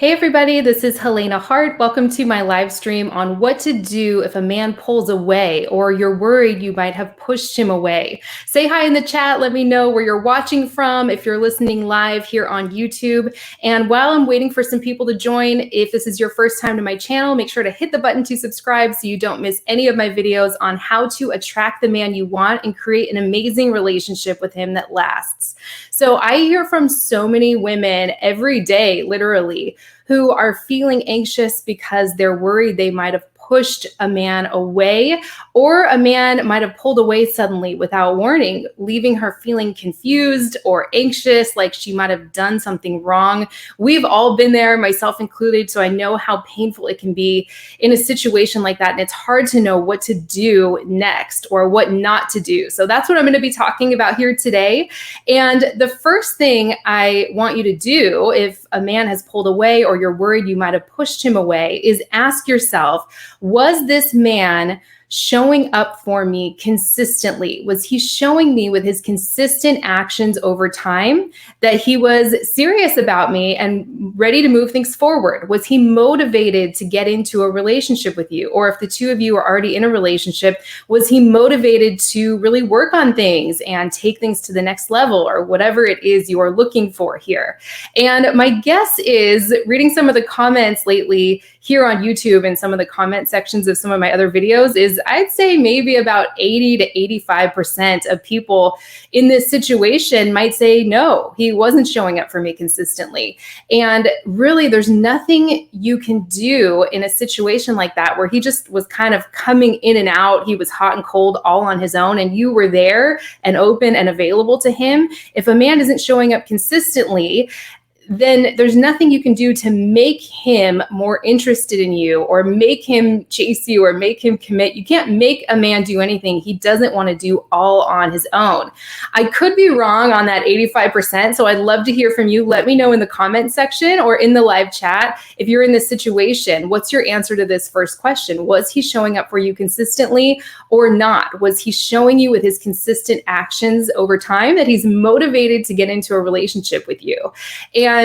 Hey everybody, this is Helena Hart. Welcome to my live stream on what to do if a man pulls away or you're worried you might have pushed him away. Say hi in the chat. Let me know where you're watching from, if you're listening live here on YouTube. And while I'm waiting for some people to join, if this is your first time to my channel, make sure to hit the button to subscribe so you don't miss any of my videos on how to attract the man you want and create an amazing relationship with him that lasts. So I hear from so many women every day, literally, who are feeling anxious because they're worried they might have pushed a man away, or a man might have pulled away suddenly without warning, leaving her feeling confused or anxious, like she might have done something wrong. We've all been there, myself included, so I know how painful it can be in a situation like that, and it's hard to know what to do next or what not to do. So that's what I'm going to be talking about here today. And the first thing I want you to do if a man has pulled away or you're worried you might have pushed him away is ask yourself, was this man showing up for me consistently? Was he showing me with his consistent actions over time that he was serious about me and ready to move things forward? Was he motivated to get into a relationship with you? Or if the two of you are already in a relationship, was he motivated to really work on things and take things to the next level, or whatever it is you are looking for here? And my guess is, reading some of the comments lately here on YouTube and some of the comment sections of some of my other videos, is I'd say maybe about 80 to 85% of people in this situation might say, no, he wasn't showing up for me consistently. And really, there's nothing you can do in a situation like that where he just was kind of coming in and out. He was hot and cold all on his own, and you were there and open and available to him. If a man isn't showing up consistently, then there's nothing you can do to make him more interested in you or make him chase you or make him commit. You can't make a man do anything he doesn't want to do all on his own. I could be wrong on that 85%, so I'd love to hear from you. Let me know in the comment section or in the live chat if you're in this situation. What's your answer to this first question? Was he showing up for you consistently or not? Was he showing you with his consistent actions over time that he's motivated to get into a relationship with you? And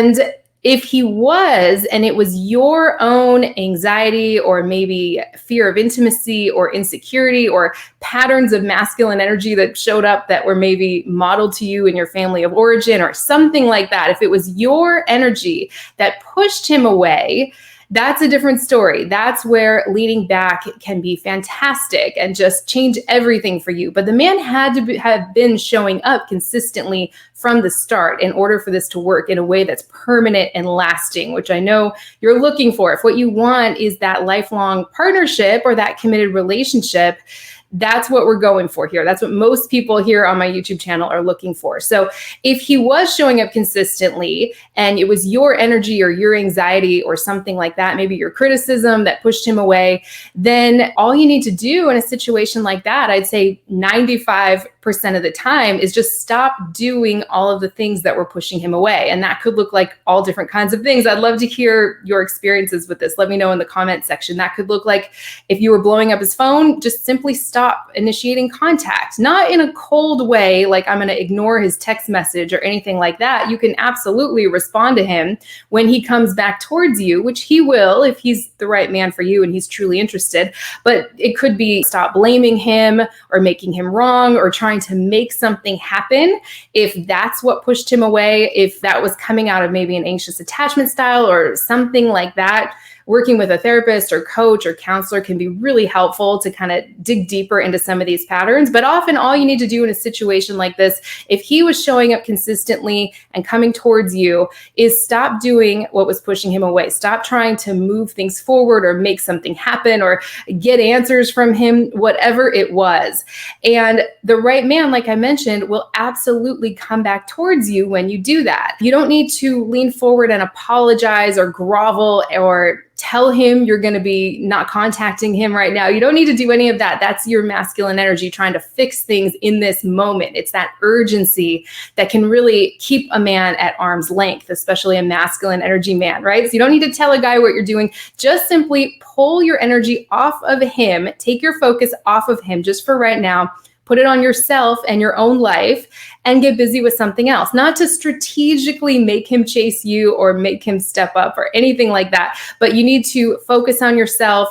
if he was, and it was your own anxiety or maybe fear of intimacy or insecurity or patterns of masculine energy that showed up that were maybe modeled to you in your family of origin or something like that, if it was your energy that pushed him away, that's a different story. That's where leaning back can be fantastic and just change everything for you. But the man had to have been showing up consistently from the start in order for this to work in a way that's permanent and lasting, which I know you're looking for. If what you want is that lifelong partnership or that committed relationship, that's what we're going for here. That's what most people here on my YouTube channel are looking for. So if he was showing up consistently and it was your energy or your anxiety or something like that, maybe your criticism that pushed him away, then all you need to do in a situation like that, I'd say 95% of the time, is just stop doing all of the things that were pushing him away. And that could look like all different kinds of things. I'd love to hear your experiences with this. Let me know in the comment section. That could look like, if you were blowing up his phone, just simply stop initiating contact, not in a cold way, like I'm going to ignore his text message or anything like that. You can absolutely respond to him when he comes back towards you, which he will if he's the right man for you and he's truly interested. But it could be stop blaming him or making him wrong or trying to make something happen. If that's what pushed him away, if that was coming out of maybe an anxious attachment style or something like that, working with a therapist or coach or counselor can be really helpful to kind of dig deeper into some of these patterns. But often all you need to do in a situation like this, if he was showing up consistently and coming towards you, is stop doing what was pushing him away. Stop trying to move things forward or make something happen or get answers from him, whatever it was. And the right man, like I mentioned, will absolutely come back towards you when you do that. You don't need to lean forward and apologize or grovel or tell him you're going to be not contacting him right now. You don't need to do any of that. That's your masculine energy trying to fix things in this moment. It's that urgency that can really keep a man at arm's length, especially a masculine energy man, right? So you don't need to tell a guy what you're doing. Just simply pull your energy off of him. Take your focus off of him just for right now. put it on yourself and your own life and get busy with something else. Not to strategically make him chase you or make him step up or anything like that, but you need to focus on yourself,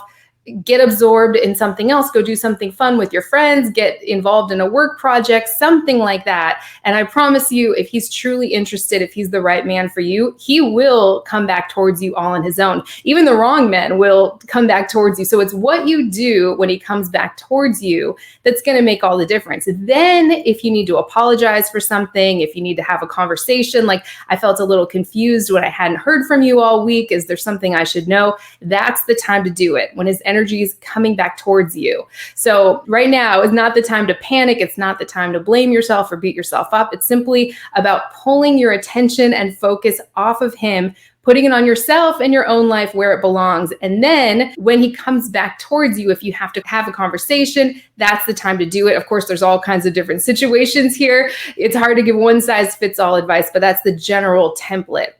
get absorbed in something else, go do something fun with your friends, get involved in a work project, something like that. And I promise you, if he's truly interested, if he's the right man for you, he will come back towards you all on his own. Even the wrong men will come back towards you. So it's what you do when he comes back towards you that's going to make all the difference. Then if you need to apologize for something, if you need to have a conversation, like I felt a little confused when I hadn't heard from you all week, is there something I should know? That's the time to do it, when his energy is coming back towards you. So right now is not the time to panic. It's not the time to blame yourself or beat yourself up. It's simply about pulling your attention and focus off of him, putting it on yourself and your own life where it belongs. And then when he comes back towards you, if you have to have a conversation, that's the time to do it. Of course, there's all kinds of different situations here. It's hard to give one size fits all advice, but that's the general template.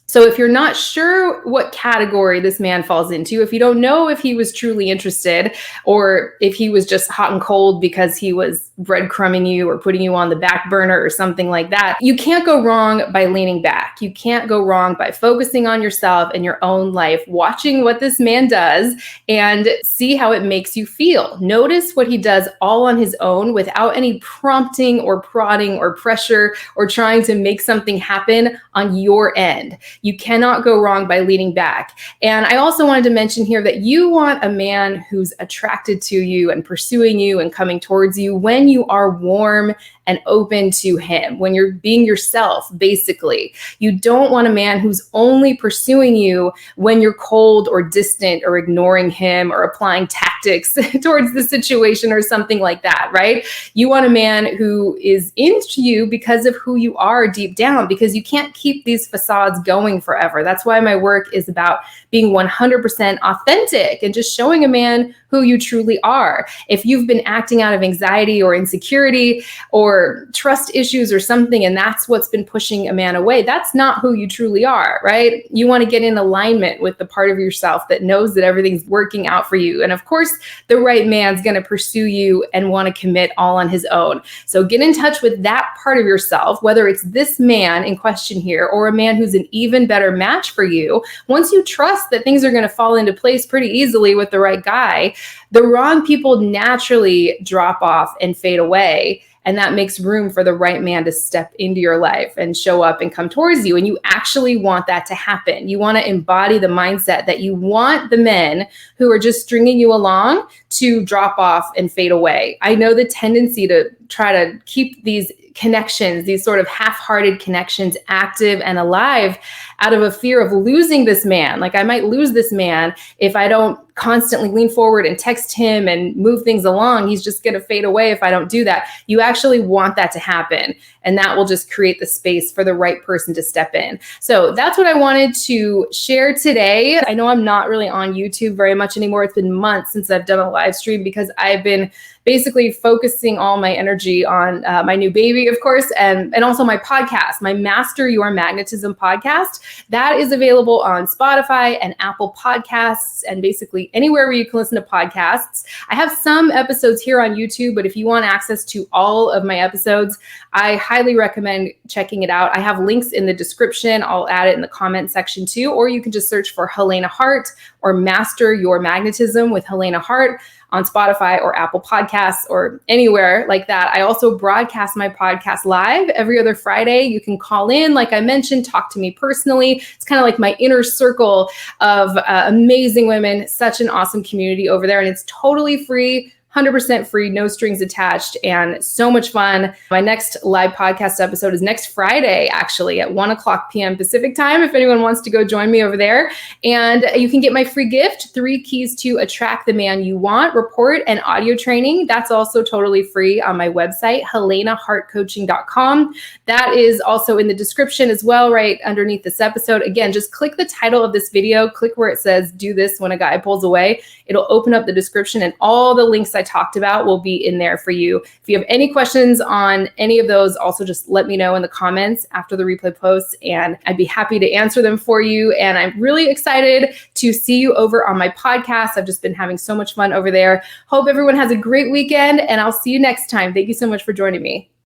So if you're not sure what category this man falls into, if you don't know if he was truly interested or if he was just hot and cold because he was breadcrumbing you or putting you on the back burner or something like that, you can't go wrong by leaning back. You can't go wrong by focusing on yourself and your own life, watching what this man does and see how it makes you feel. Notice what he does all on his own without any prompting or prodding or pressure or trying to make something happen on your end. You cannot go wrong by leaning back. And I also wanted to mention here that you want a man who's attracted to you and pursuing you and coming towards you when you are warm and open to him, when you're being yourself, basically. You don't want a man who's only pursuing you when you're cold or distant or ignoring him or applying tactics towards the situation or something like that, right? You want a man who is into you because of who you are deep down, because you can't keep these facades going forever. That's why my work is about being 100% authentic and just showing a man who you truly are. If you've been acting out of anxiety or insecurity or trust issues or something, and that's what's been pushing a man away, that's not who you truly are, right? You want to get in alignment with the part of yourself that knows that everything's working out for you. And of course, the right man's going to pursue you and want to commit all on his own. So get in touch with that part of yourself, whether it's this man in question here or a man who's an even better match for you. Once you trust that things are going to fall into place pretty easily with the right guy, the wrong people naturally drop off and fade away. And that makes room for the right man to step into your life and show up and come towards you. And you actually want that to happen. You want to embody the mindset that you want the men who are just stringing you along to drop off and fade away. I know the tendency to try to keep these connections, these sort of half-hearted connections, active and alive out of a fear of losing this man. Like, I might lose this man if I don't constantly lean forward and text him and move things along. He's just going to fade away if I don't do that. You actually want that to happen. And that will just create the space for the right person to step in. So that's what I wanted to share today. I know I'm not really on YouTube very much anymore. It's been months since I've done a live stream because I've been basically focusing all my energy on my new baby, of course, and also my podcast, my Master Your Magnetism podcast. That is available on Spotify and Apple Podcasts and basically anywhere where you can listen to podcasts. I have some episodes here on YouTube, but if you want access to all of my episodes, I highly recommend checking it out. I have links in the description. I'll add it in the comment section too, or you can just search for Helena Hart or Master Your Magnetism with Helena Hart on Spotify or Apple Podcasts or anywhere like that. I also broadcast my podcast live every other Friday. You can call in, like I mentioned, talk to me personally. It's kind of like my inner circle of amazing women, such an awesome community over there. And it's totally free. 100% free, no strings attached, and so much fun. My next live podcast episode is next Friday, actually, at 1:00 p.m. Pacific time, if anyone wants to go join me over there. And you can get my free gift, 3 Keys to Attract the Man You Want, report and audio training. That's also totally free on my website, helenahartcoaching.com. That is also in the description as well, right underneath this episode. Again, just click the title of this video, click where it says, do this when a guy pulls away. It'll open up the description and all the links I talked about will be in there for you. If you have any questions on any of those, also just let me know in the comments after the replay posts, and I'd be happy to answer them for you. And I'm really excited to see you over on my podcast. I've just been having so much fun over there. Hope everyone has a great weekend, and I'll see you next time. Thank you so much for joining me.